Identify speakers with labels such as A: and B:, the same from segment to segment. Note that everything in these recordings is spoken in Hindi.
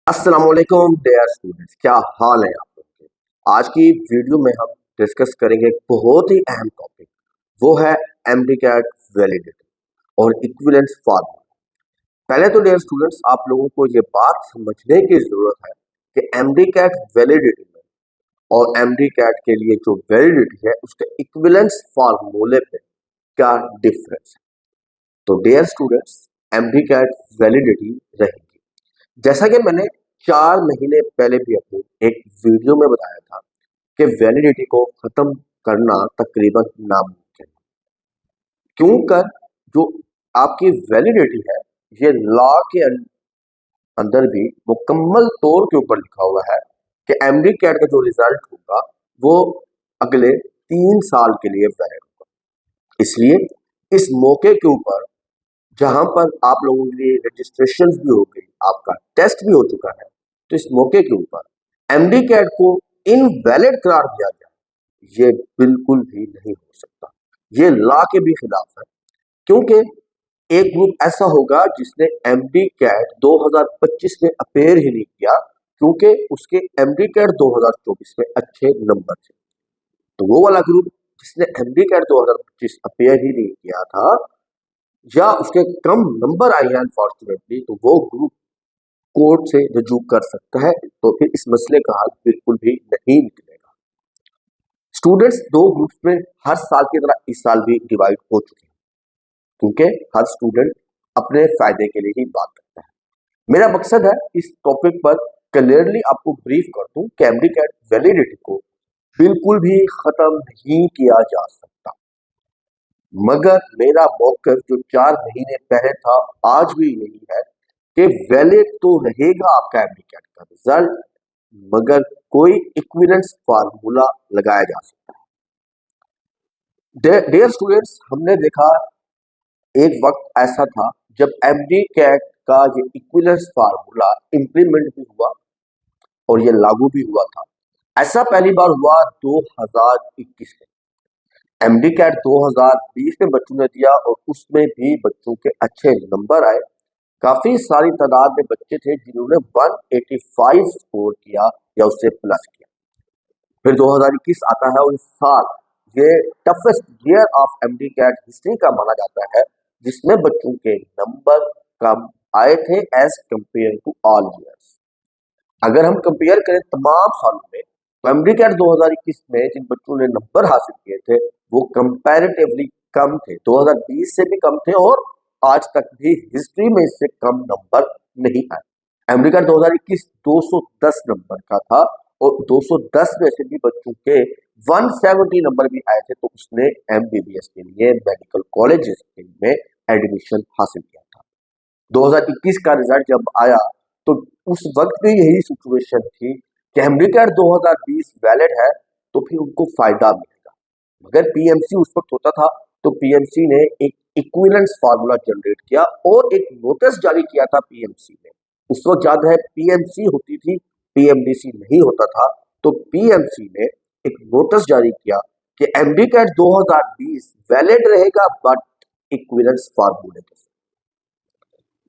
A: अस्सलाम वालेकुम डियर स्टूडेंट्स, क्या हाल है आप लोगों के। आज की वीडियो में हम डिस्कस करेंगे एक बहुत ही अहम टॉपिक। वो है एमडी-कैट वैलिडिटी और इक्विवेलेंस फार्मूला। पहले तो डियर स्टूडेंट्स, आप लोगों को ये बात समझने की जरूरत है कि एमडी-कैट वैलिडिटी में और एमडी-कैट के लिए जो वैलिडिटी है उसके इक्विवेलेंस फार्मूले पे क्या डिफरेंस है। तो डियर स्टूडेंट्स, एमडी-कैट वैलिडिटी रहेगी जैसा कि मैंने 4 महीने पहले भी अपनी एक वीडियो में बताया था कि वैलिडिटी को खत्म करना तकरीबन नामुमकिन है। क्यों कर जो आपकी वैलिडिटी है ये लॉ के अंदर भी मुकम्मल तौर के ऊपर लिखा हुआ है कि एमडी कैट का जो रिजल्ट होगा वो अगले 3 साल के लिए वैलिड होगा। इसलिए इस मौके के ऊपर जहां पर आप लोगों के लिए रजिस्ट्रेशन भी हो गई, आपका टेस्ट भी हो चुका है, तो इस मौके के ऊपर एमडी कैट को इनवैलिड करार दिया गया, ये बिल्कुल भी नहीं हो सकता। ये लॉ के भी खिलाफ है, क्योंकि एक ग्रुप ऐसा होगा जिसने एमडी कैट 2025 में अपेयर ही नहीं किया क्योंकि उसके एमडी कैट 2024 में अच्छे नंबर थे। तो वो वाला ग्रुप जिसने एमडी कैट 2025 अपेयर ही नहीं किया था या उसके कम नंबर आए हैं अनफॉर्चुनेटली, तो वो ग्रुप कोर्ट से रजू कर सकता है। तो फिर इस मसले का हल बिल्कुल भी नहीं निकलेगा। स्टूडेंट्स दो ग्रुप्स में हर साल की तरह इस साल भी डिवाइड हो चुके हैं, क्योंकि हर स्टूडेंट अपने फायदे के लिए ही बात करता है। मेरा मकसद है इस टॉपिक पर क्लियरली आपको ब्रीफ कर दूं कि एमडी कैट वैलिडिटी को बिल्कुल भी खत्म नहीं किया जा सकता। मगर मेरा मौकफ जो 4 महीने पहले था आज भी यही है कि वैलिड तो रहेगा आपका एमडी कैट का रिजल्ट, मगर कोई इक्विवेलेंस फार्मूला लगाया जा सकता है। डियर स्टूडेंट्स, हमने देखा एक वक्त ऐसा था जब एमडी कैट का ये इक्विवेलेंस फार्मूला इंप्लीमेंट भी हुआ और ये लागू भी हुआ था। ऐसा पहली बार हुआ 2021 में। एमडी कैट 2020 में बच्चों ने दिया और उसमें भी बच्चों के अच्छे नंबर आए। काफी सारी तादाद में बच्चे थे जिन्होंने 185 स्कोर किया या उससे प्लस किया। फिर 2021 आता है और इस साल ये toughest year of MD CAT history का माना जाता है, जिसमें बच्चों के नंबर कम आए थे as compare to all years. अगर हम कंपेयर करें तमाम सालों में, तो एमडी कैट 2021 में जिन बच्चों ने नंबर हासिल किए थे वो कंपैरेटिवली कम थे, 2020 से भी कम थे और आज तक भी हिस्ट्री में इससे कम नंबर नहीं आए। एमडी कैट 2021 210 नंबर का था और 210 में से भी बच्चों के 170 नंबर भी आए थे, तो उसने एमबीबीएस के लिए मेडिकल कॉलेजेस में एडमिशन हासिल किया था। 2021 का रिजल्ट जब आया तो उस वक्त भी यही सिचुएशन थी कि एमडी कैट 2020 वैलिड है तो फिर उनको फायदा मिलेगा। मगर पीएमसी उस वक्त होता था, तो पीएमसी ने एक इक्विवेलेंस फार्मूला जनरेट किया और एक नोटिस जारी किया था पीएमसी ने। उस वक्त याद है पीएमसी होती थी, पीएमडीसी नहीं होता था। तो पीएमसी ने एक नोटिस जारी किया कि एमडी कैट 2020 वैलिड रहेगा बट इक्विवेलेंस फार्मूले के साथ।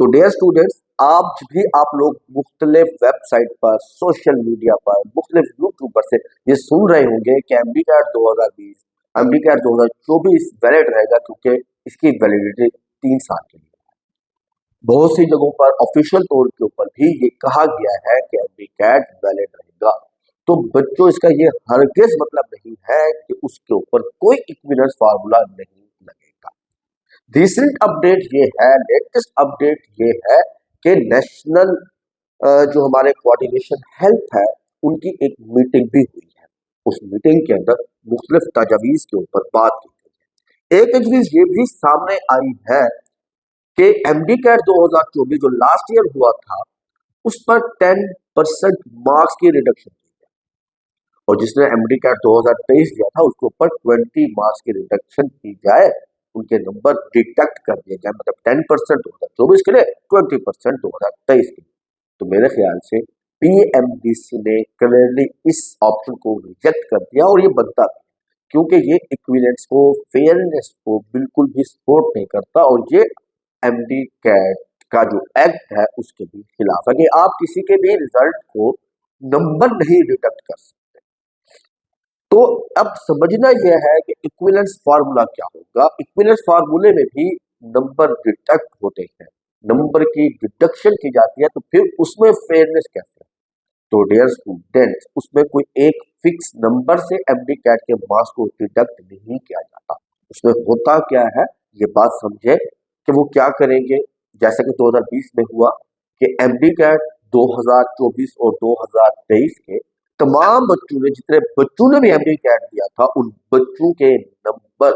A: तो डियर स्टूडेंट्स, आज भी आप लोग मुख्तलिफ वेबसाइट पर, सोशल मीडिया पर, मुख्तलिफ यूट्यूब पर से ये सुन रहे होंगे कि MD CAT 2020 MD CAT 2024 valid रहेगा, क्योंकि इसकी वैलिडिटी 3 साल के लिए। बहुत सी जगहों पर ऑफिशियल तौर के ऊपर भी ये कहा गया है कि एमडी कैट वैलिड रहेगा। तो बच्चों, इसका ये हरगिज मतलब नहीं है कि उसके ऊपर कोई इक्विवेलेंस फार्मूला नहीं लगेगा। रिसेंट अपडेट ये है, लेटेस्ट अपडेट ये है कि नेशनल जो हमारे कोऑर्डिनेशन हेल्थ है उनकी एक मीटिंग भी हुई है। उस मीटिंग के अंदर मुख्तलिफ तजावीज के ऊपर बात की गई है। एक तजवीज ये भी सामने आई है कि एमडी कैट 2024 जो लास्ट ईयर हुआ था उस पर 10% मार्क्स की रिडक्शन की है, और जिसने एमडी कैट 2023 दिया था उसके ऊपर 20 मार्क्स की रिडक्शन की जाए, उनके नंबर डिडक्ट कर दिए जाए, मतलब 10% 2024 के लिए, 20% 2023 के लिए। तो मेरे ख्याल से पीएमडीसी ने क्लियरली इस ऑप्शन को रिजेक्ट कर दिया और ये बनता भी, क्योंकि ये इक्विवेलेंस को, फेयरनेस को बिल्कुल भी सपोर्ट नहीं करता और ये एमडी कैट का जो एक्ट है उसके भी खिलाफ है कि आप किसी के भी रिजल्ट को नंबर नहीं डिडक्ट कर सकते। तो अब समझना यह है कि इक्विवेलेंस फार्मूला क्या होगा। इक्विवेलेंस फार्मूले में भी नंबर डिडक्ट होते हैं, नंबर की डिडक्शन की जाती है, तो फिर उसमें फेयरनेस कैसे? तो डियर स्टूडेंट्स, उसमें कोई एक फिक्स नंबर से एमडी कैट के मार्क्स को डिडक्ट नहीं किया जाता। उसमें होता क्या है, ये बात समझे कि वो क्या करेंगे। जैसा कि 2020 में हुआ कि एमडी कैट 2024 और 2023 के तमाम बच्चों ने, जितने बच्चों ने भी एमडी कैट दिया था, उन बच्चों के नंबर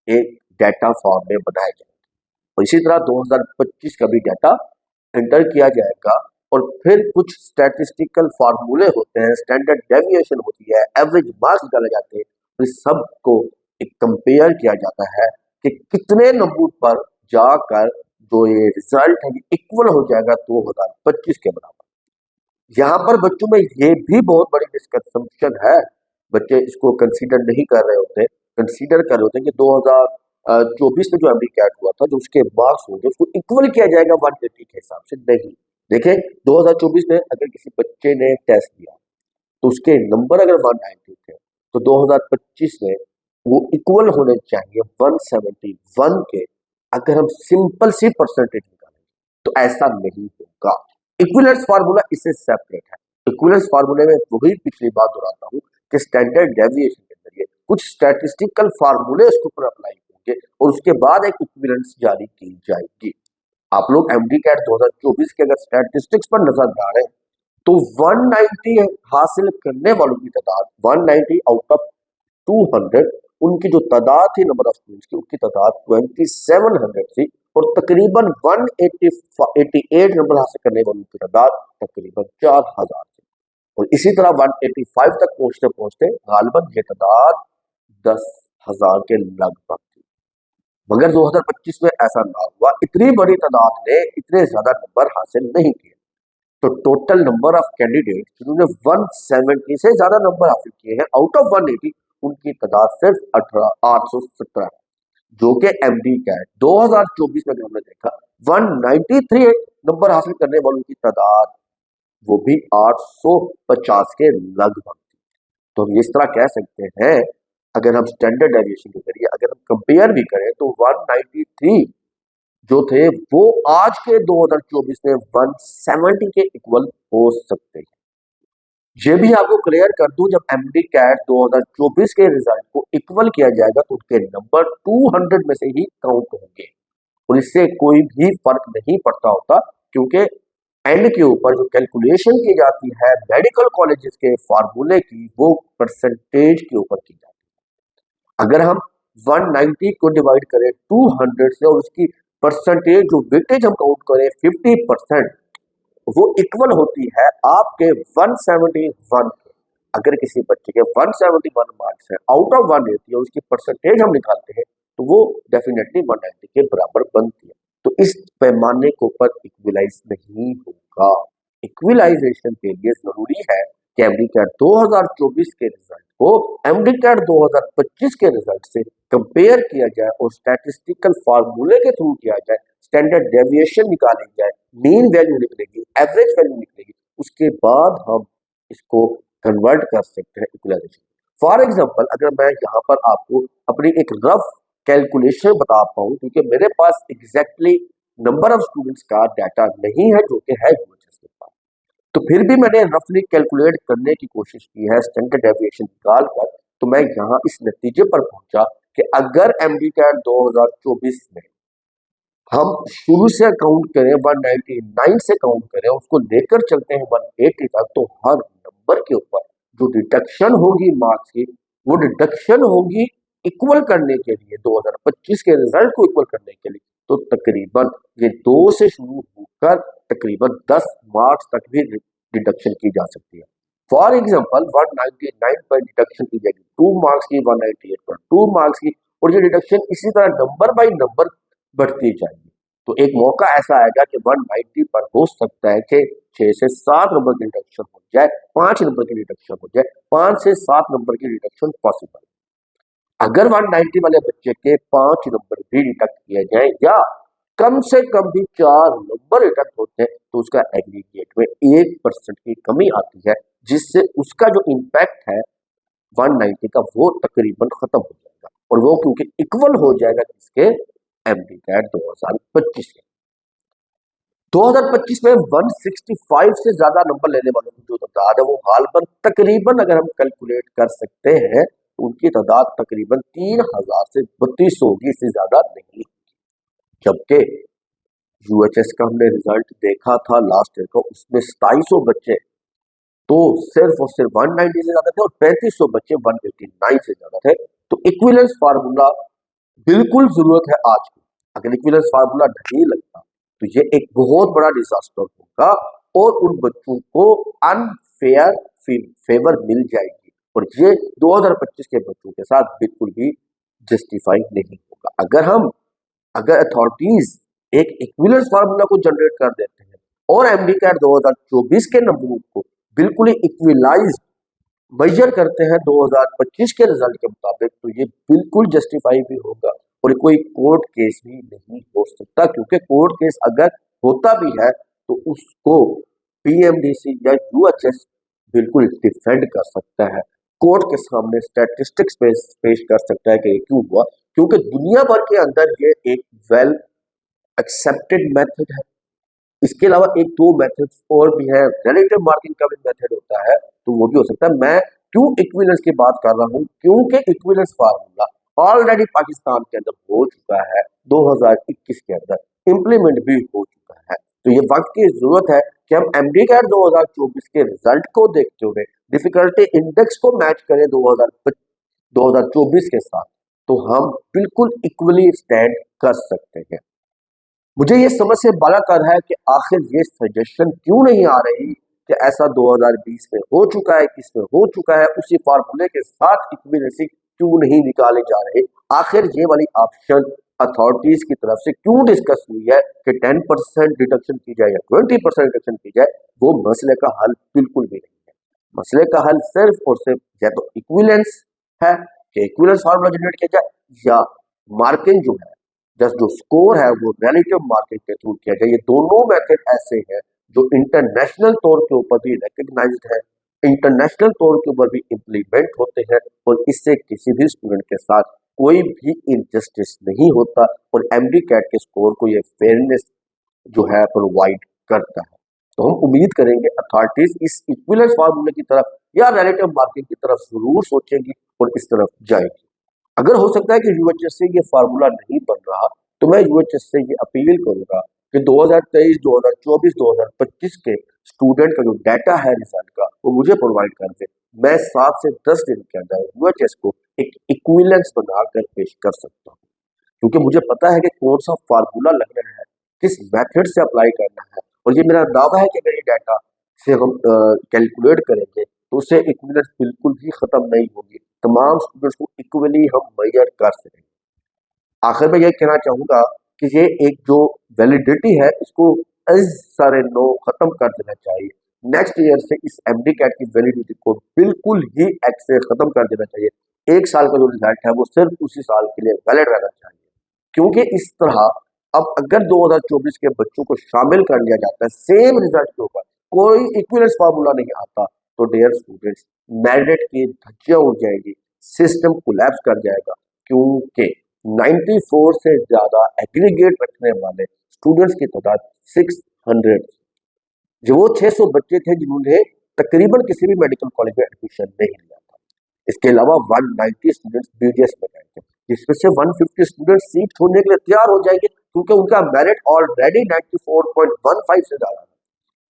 A: एक डाटा फॉर्म में बनाए जाएंगे और इसी तरह 2025 का भी डाटा एंटर किया जाएगा। और फिर कुछ स्टैटिस्टिकल फार्मूले होते हैं, स्टैंडर्ड डेविएशन होती है, एवरेज मार्क्स निकाले जाते हैं, तो इस सब को एक कंपेयर किया जाता है कि कितने नंबर पर जाकर जो ये रिजल्ट है इक्वल हो जाएगा 2025 के बराबर। यहाँ पर बच्चों में ये भी बहुत बड़ी मिसकंसेप्शन है, बच्चे इसको कंसीडर नहीं कर रहे होते। कंसीडर कर रहे होते हैं कि 2024 में जो एमडी कैट हुआ था, जो उसके मार्क्स होंगे उसको इक्वल किया जाएगा 180 के हिसाब से। नहीं, देखें 2024 में अगर किसी बच्चे ने टेस्ट दिया तो उसके नंबर अगर 190 थे, तो 2025 में वो इक्वल होने चाहिए 171 के। अगर हम सिंपल सी परसेंटेज निकालें तो ऐसा नहीं होगा। इक्विवेलेंस फार्मूला इससे सेपरेट है। इक्विवेलेंस फार्मूले में वही पिछली बात दोहराता हूं कि स्टैंडर्ड डेविएशन के जरिए कुछ स्टैटिस्टिकल फार्मूले उसके ऊपर अप्लाई होंगे और उसके बाद एक इक्विवेलेंस जारी की जाएगी। आप लोग एमडी कैट 2024 के अगर स्टैटिस्टिक्स पर नजर डालें तो 190 हासिल करने वालों की तादाद 190 आउट ऑफ 200, उनकी जो तादाद थी नंबर ऑफ स्टूडेंट्स की, उनकी तादाद 2700 थी और तकरीबन 188 नंबर हासिल करने वालों की तादाद तकरीबन 4000 थी। और इसी तरह 185 तक पहुंचते पहुंचते गालिबन ये तादाद 10,000 के लगभग थी। मगर 2025 में ऐसा ना हुआ, इतनी बड़ी तादाद ने इतने ज्यादा नंबर हासिल नहीं किए। तो टोटल नंबर ऑफ कैंडिडेट जिन्होंने 170 से ज्यादा नंबर हासिल किए हैं आउट ऑफ 180, उनकी तादाद सिर्फ 817 है, जो कि एमडी कैट 2024 में हमने देखा 193 नंबर हासिल करने वालों की तादाद वो भी 850 के लगभग थी। तो हम इस तरह कह सकते हैं, अगर हम स्टैंडर्ड डेविएशन के जरिए अगर हम कंपेयर भी करें तो 193 जो थे वो आज के 2024 में 170 के इक्वल हो सकते हैं। ये भी आपको क्लियर कर दूं, जब एमडी कैट 2024 के रिजल्ट को इक्वल किया जाएगा तो उनके नंबर 200 में से ही काउंट होंगे और इससे कोई भी फर्क नहीं पड़ता होता, क्योंकि एंड के ऊपर जो कैलकुलेशन की जाती है मेडिकल कॉलेजेस के फार्मूले की, वो परसेंटेज के ऊपर की जाती है। अगर हम 190 को डिवाइड करें 200 से और उसकी परसेंटेज जो वेटेज हम काउंट करें 50%, वो इक्वल होती है आपके 171 के। अगर किसी बच्चे के 171 मार्क्स है आउट ऑफ 180 और उसकी परसेंटेज हम निकालते हैं तो वो डेफिनेटली 190 के बराबर बनती है। तो इस पैमाने के ऊपर इक्विलाइज नहीं होगा। इक्विलाइजेशन के लिए जरूरी है कि एमडी कैट 2024 के रिजल्ट को एमडी कैट 2025 के रिजल्ट से कंपेयर किया जाए और स्टैटिस्टिकल फार्मूले के थ्रू किया जाए, स्टैंडर्ड डेविएशन निकाली जाए, मीन वैल्यू निकलेगी, एवरेज वैल्यू निकलेगी, उसके बाद हम इसको कन्वर्ट कर सकते हैं इक्विलाइजेशन। फॉर एग्जांपल, अगर मैं यहाँ पर आपको अपनी एक रफ कैलकुलेशन बता पाऊँ, क्योंकि मेरे पास एग्जैक्टली नंबर ऑफ स्टूडेंट्स का डाटा नहीं है जो कि है यूएचएस के पास, तो फिर भी मैंने रफली कैलकुलेट करने की कोशिश की है स्टैंडर्ड डेविएशन निकाल कर। तो मैं यहाँ इस नतीजे पर पहुंचा कि अगर एमडी कैट 2024 में हम शुरू से काउंट करें 199 से काउंट करें, उसको लेकर चलते हैं 180 तक, तो हर नंबर के ऊपर जो डिडक्शन होगी मार्क्स की, वो डिडक्शन होगी इक्वल करने के लिए 2025 के रिजल्ट को इक्वल करने के लिए। तो तकरीबन ये 2 से शुरू होकर तकरीबन 10 मार्क्स तक भी डिडक्शन की जा सकती है। फॉर एग्जाम्पल 199 पर डिडक्शन की जाएगी 2 मार्क्स की, 198 पर 2 मार्क्स की, और ये डिडक्शन इसी तरह नंबर बाई नंबर बढ़ती जाएगी। तो एक मौका ऐसा आएगा कि 190 पर हो सकता है कि 6 से 7 नंबर की डिडक्शन हो जाए, 5 नंबर की डिडक्शन हो जाए, 5 से 7 नंबर की डिडक्शन पॉसिबल। अगर 190 वाले बच्चे के 5 नंबर भी डिडक्ट किए जाए या कम से कम भी 4 नंबर रिटर्न होते हैं तो उसका एग्रीगेट में 1% की कमी आती है, जिससे उसका जो इम्पैक्ट है 190 का वो तकरीबन खत्म हो जाएगा, और वो क्योंकि इक्वल हो जाएगा किसके, एमडी कैट 2025 के। 2025 में 165 से ज्यादा नंबर लेने वालों की जो तादाद है वो हालबन तकरीबन, अगर हम कैलकुलेट कर सकते हैं तो उनकी तादाद तकरीबन 3000 से 3200 होगी, इससे ज्यादा नहीं। जबकि यूएचएस का हमने रिजल्ट देखा था लास्ट ईयर का, उसमें 2700 बच्चे तो सिर्फ और सिर्फ 190 से ज्यादा थे, और 3500 बच्चे 159 से ज्यादा थे। तो इक्विवेलेंस फार्मूला बिल्कुल जरूरत है आज की। अगर इक्विवेलेंस फार्मूला नहीं लगता तो ये एक बहुत बड़ा डिजास्टर होगा, और उन बच्चों को अनफेयर फेवर मिल जाएगी, और ये 2025 के बच्चों के साथ बिल्कुल भी जस्टिफाई नहीं होगा। अगर अथॉरिटीज एक इक्विवेलेंस फार्मूला को जनरेट कर देते हैं और एमडी कैट 2024 के नंबरों को बिल्कुल ही इक्विलाइज मेजर करते हैं 2025 के रिजल्ट के मुताबिक, तो ये बिल्कुल जस्टिफाई भी होगा, और कोई कोर्ट केस भी नहीं हो सकता, क्योंकि कोर्ट केस अगर होता भी है तो उसको पीएमडीसी या यूएचएस बिल्कुल डिफेंड कर सकता है, कोर्ट के सामने स्टैटिस्टिक्स पेश कर सकता है कि ये क्यों हुआ, क्योंकि दुनिया भर के अंदर ये एक वेल एक्सेप्टेड मेथड है। इसके अलावा एक दो मेथड्स और भी है, रिलेटिव मार्किंग का भी मेथड होता है, तो वो भी हो सकता है। मैं क्यों इक्विवेलेंस की बात कर रहा हूँ, क्योंकि इक्विवेलेंस फार्मूला ऑलरेडी पाकिस्तान के अंदर हो चुका है, 2021 के अंदर इम्प्लीमेंट भी हो चुका है। तो ये वक्त की जरूरत है कि हम एमडी कैट 2024 के रिजल्ट को देखते हुए डिफिकल्टी इंडेक्स को मैच करें 2024 के साथ, तो हम बिल्कुल इक्वली स्टैंड कर सकते हैं। मुझे ये समझ से बाला कर है कि आखिर ये सजेशन क्यों नहीं आ रही कि ऐसा 2020 में हो चुका है, 21 में हो चुका है, उसी फार्मूले के साथ इक्विवेलेंसी क्यों नहीं निकाले जा रहे। आखिर ये वाली ऑप्शन अथॉरिटीज की तरफ से क्यों डिस्कस हुई है कि 10% डिडक्शन की जाए या 20% डिडक्शन की जाए, वो मसले का हल बिल्कुल भी नहीं है। मसले का हल सिर्फ और सिर्फ या तो इक्विवेलेंस है कि इक्विवेलेंस फार्मूला जनरेट किया जाए, या मार्किंग जो है, जस्ट जो स्कोर है वो रिलेटिव मार्किंग के थ्रू किया जाए। ये दोनों मेथड ऐसे हैं जो इंटरनेशनल तौर के ऊपर भी रिकग्नाइज्ड है, इंटरनेशनल तौर के ऊपर भी इम्प्लीमेंट होते हैं, और इससे किसी भी स्टूडेंट के साथ कोई भी इनजस्टिस नहीं होता, और एमडी कैट के स्कोर को ये फेयरनेस जो है प्रोवाइड करता है। तो हम उम्मीद करेंगे अथॉरिटीज इस इक्विवेलेंस फार्मूले की तरफ या रिलेटिव मार्किंग की तरफ जरूर सोचेंगी और इस तरफ जाएगी। अगर हो सकता है कि यूएचएस से ये फार्मूला नहीं बन रहा, तो मैं यूएचएस से ये अपील करूंगा कि 2023, 2024, 2025 के स्टूडेंट का जो डाटा है रिजल्ट का, वो मुझे प्रोवाइड कर दे। मैं 7 से 10 दिन के अंदर यूएचएस को एक इक्विवेलेंस बनाकर पेश कर सकता हूँ, क्योंकि मुझे पता है कि कौन सा फार्मूला लगना है, किस मेथड से अप्लाई करना है, और ये मेरा दावा है कि अगर ये डाटा से हम कैलकुलेट करेंगे तो उससे इक्विवेलेंस बिल्कुल भी खत्म नहीं होगी, तमाम स्टूडेंट्स को इक्वली हम मेजर कर सकेंगे। आखिर में यह कहना चाहूंगा कि ये एक जो वैलिडिटी है इसको इस सारे नो खत्म कर देना चाहिए। नेक्स्ट ईयर से इस एमडी कैट की वैलिडिटी को बिल्कुल ही एक्ट से खत्म कर देना चाहिए। 1 साल का जो रिजल्ट है वो सिर्फ उसी साल के लिए वैलिड रहना चाहिए, क्योंकि इस तरह अब अगर 2024 के बच्चों को शामिल कर लिया जाता है सेम रिजल्ट के ऊपर, कोई इक्विवेलेंस फार्मूला नहीं आता, तो डियर स्टूडेंट्स मेरिट की धज्जियां उड़ जाएगी, सिस्टम कोलैप्स कर जाएगा, क्योंकि 94 से ज्यादा एग्रीगेट रखने वाले स्टूडेंट्स की तादाद 600, जो वो 600 बच्चे थे जिन्होंने तकरीबन किसी भी मेडिकल कॉलेज में एडमिशन नहीं लिया था। इसके अलावा 190 स्टूडेंट्स बीडीएस में गए थे, जिसमें से 150 स्टूडेंट सीट छोड़ने के लिए तैयार हो जाएंगे, क्योंकि उनका मेरिट ऑलरेडी 94.15 से ज्यादा है।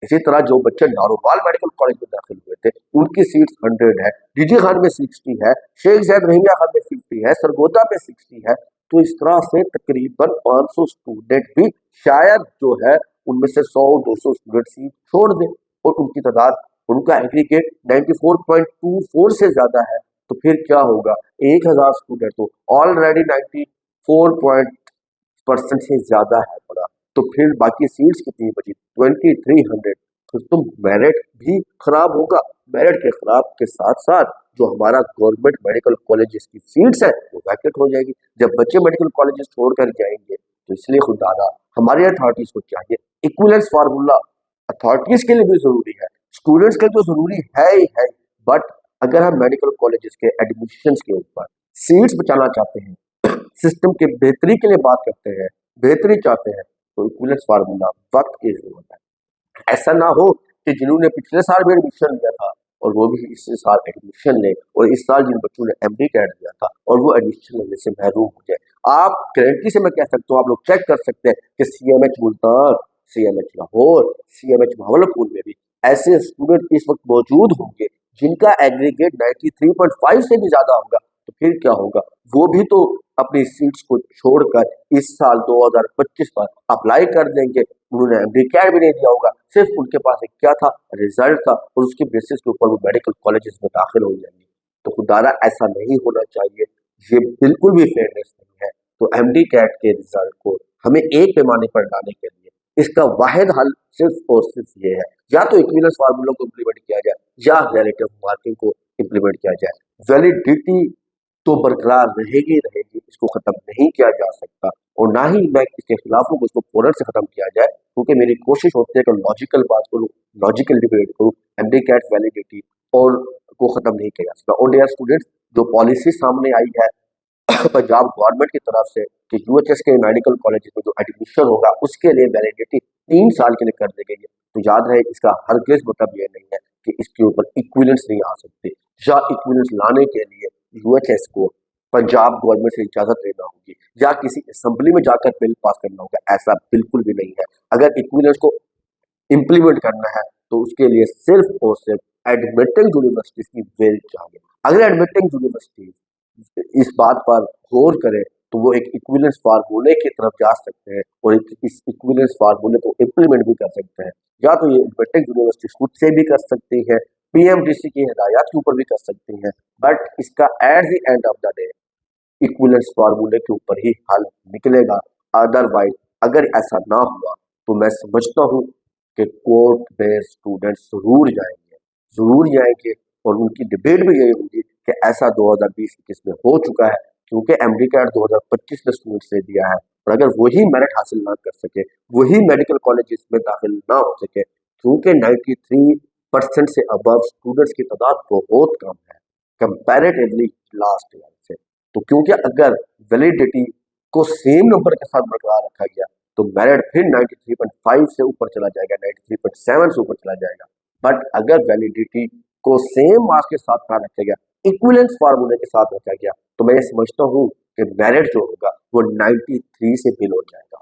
A: इसी तरह जो बच्चे नारोवाल मेडिकल कॉलेज में दाखिल हुए थे उनकी सीट्स 100 है, डीजी खान में 60 है, शेख जैद रहीमिया खान में 50 है, सरगोदा में 60 है। तो इस तरह से तकरीबन 500 स्टूडेंट भी शायद जो है उनमें से 100-200 स्टूडेंट सीट छोड़ दें, और उनकी तादाद, उनका एग्रीगेट 94.24 से ज्यादा है। तो फिर क्या होगा, 1000 स्टूडेंट तो ऑलरेडी 94% से ज्यादा है बड़ा, तो फिर बाकी सीट्स कितनी बची, 2300। फिर तो मेरिट भी खराब होगा। मेरिट के खराब के साथ साथ जो हमारा गवर्नमेंट मेडिकल कॉलेजेस की सीट्स है वो वैकेंट हो जाएगी। जब बच्चे मेडिकल कॉलेजेस छोड़कर जाएंगे तो इसलिए खुदारा हमारे अथॉरिटीज को चाहिए, इक्विवेलेंस फार्मूला अथॉरिटीज के लिए भी जरूरी है, स्टूडेंट्स के लिए तो जरूरी है ही है, बट अगर हम मेडिकल कॉलेजेस के एडमिशन्स के ऊपर सीट्स बचाना चाहते हैं, सिस्टम के बेहतरी के लिए बात करते हैं, बेहतरी चाहते हैं, तो इक्विवेलेंस फार्मूला वक्त की जरूरत है। ऐसा ना हो कि जिन्होंने पिछले साल भी एडमिशन लिया था और वो भी इस साल एडमिशन ले, और इस साल जिन बच्चों ने एमडी कैट दिया था और वो एडमिशन लेने से महरूम हो जाए। आप गारंटी से मैं कह सकता हूँ, आप लोग चेक कर सकते हैं कि CMH Multan, CMH Lahore, CMH Bahawalpur में भी ऐसे स्टूडेंट इस वक्त मौजूद होंगे जिनका एग्रीगेट 93.5 से भी ज्यादा होगा। तो फिर क्या होगा, वो भी तो अपनी सीट्स को छोड़कर इस साल 2025 पर अप्लाई कर देंगे। उन्होंने एमडी कैट भी नहीं दिया होगा, सिर्फ उनके पास एक क्या था, रिजल्ट था, और उसके बेसिस के ऊपर वो मेडिकल कॉलेजेस में दाखिल हो जाएंगे। तो खुदारा ऐसा नहीं होना चाहिए, ये बिल्कुल भी फेयरनेस नहीं है। तो एमडी कैट के रिजल्ट को हमें एक पैमाने पर लाने के लिए इसका वाहिद हल सिर्फ और सिर्फ ये है, या तो इक्विवेलेंस फार्मूला को इम्प्लीमेंट किया जाए या रिलेटिव मार्किंग को इम्प्लीमेंट किया जाए। वैलिडिटी तो बरकरार रहेगी रहेगी, इसको खत्म नहीं किया जा सकता, और ना ही मैं इसके खिलाफ हूँ कि इसको फौरन से खत्म किया जाए, क्योंकि मेरी कोशिश होती है कि लॉजिकल बात करूँ, लॉजिकल डिबेट करूँ, एमडी कैट वैलिडिटी और को खत्म नहीं किया जा सकता। और डियर स्टूडेंट्स, जो पॉलिसी सामने आई है पंजाब गवर्नमेंट की तरफ से कि यूएचएस के मेडिकल कॉलेज में जो एडमिशन होगा उसके लिए वैलिडिटी 3 साल के लिए कर दी गई है, तो याद रहे इसका हरगिज मतलब ये नहीं है कि इसके ऊपर इक्विवेलेंस नहीं आ सकती, या इक्विवेलेंस लाने के लिए यूएचएस को पंजाब गवर्नमेंट से इजाजत लेना होगी या किसी असेंबली में जाकर बिल पास करना होगा। ऐसा बिल्कुल भी नहीं है। अगर इक्विवेलेंस को इम्प्लीमेंट करना है तो उसके लिए सिर्फ और सिर्फ एडमिटिंग यूनिवर्सिटीज की विल चाहिए। अगर एडमिटिंग यूनिवर्सिटीज इस बात पर गौर करें तो वो एक इक्विवेलेंस फार्मूले की तरफ जा सकते हैं और इस इक्विवेलेंस फार्मूले को इम्प्लीमेंट भी कर सकते हैं। या तो ये एडमिटिंग यूनिवर्सिटीज खुद से भी कर सकती है, पीएमडीसी की हिदायत के ऊपर भी कर सकती हैं, बट इसका at the end of the day equivalence फार्मूले के ऊपर ही हल निकलेगा। अदरवाइज अगर ऐसा ना हुआ तो मैं समझता हूँ कि कोर्ट में स्टूडेंट्स जरूर जाएंगे, और उनकी डिबेट भी यही होगी कि ऐसा 2020-21 में हो चुका है, क्योंकि एमडी कैट 2025 में स्टूडेंट्स ने दिया है, और अगर वही मेरिट हासिल ना कर सके, वही मेडिकल कॉलेजेस में दाखिल ना हो सके, क्योंकि 93% से अबव स्टूडेंट्स की तादाद बहुत कम है कंपैरेटिवली लास्ट ईयर से। तो क्योंकि अगर वैलिडिटी को सेम नंबर के साथ बरकरार रखा गया तो मेरिट फिर 93.5 से ऊपर चला जाएगा, 93.7 से ऊपर चला जाएगा। बट अगर वैलिडिटी को सेम मार्क्स के साथ ना रखा गया, इक्विवेलेंस फार्मूले के साथ रखा गया, तो मैं ये समझता हूँ कि मेरिट जो होगा वो 93 से बिल हो जाएगा,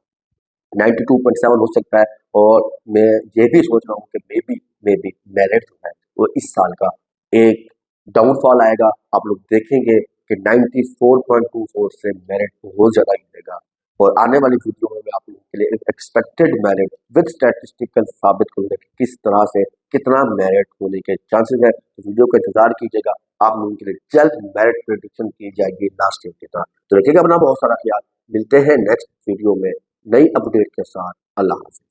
A: 92.7 हो सकता है। और मैं ये भी सोच रहा हूँ कि मे बी मेरिट जो है वो इस साल का एक डाउनफॉल आएगा। आप लोग देखेंगे कि 94.24 से मेरिट बहुत ज्यादा गिरेगा, और आने वाली वीडियो में मैं आप लोगों के लिए एक एक्सपेक्टेड मेरिट विद स्टैटिस्टिकल साबित करूंगा कि किस तरह से कितना मेरिट होने के चांसेस है। तो वीडियो का इंतजार कीजिएगा, आप लोगों के लिए जल्द मेरिट प्रेडिक्शन की जाएगी लास्ट ईयर की तरह। तो रखिएगा अपना बहुत सारा ख्याल, मिलते हैं नेक्स्ट वीडियो में नई अपडेट के साथ। अल्लाह हाफिज।